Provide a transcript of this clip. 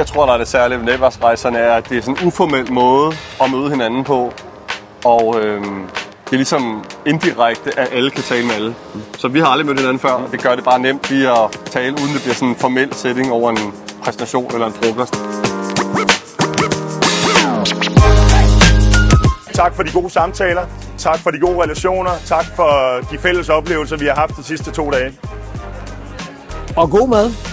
jeg tror, der er det særlige ved netværksrejserne, er, at det er sådan en uformel måde at møde hinanden på. Og det er ligesom indirekte, at alle kan tale med alle. Så vi har aldrig mødt hinanden før, og det gør det bare nemt lige at tale, uden det bliver sådan en formel setting over en præsentation eller en frokost. Tak for de gode samtaler, tak for de gode relationer, tak for de fælles oplevelser, vi har haft de sidste 2 dage. Og god mad.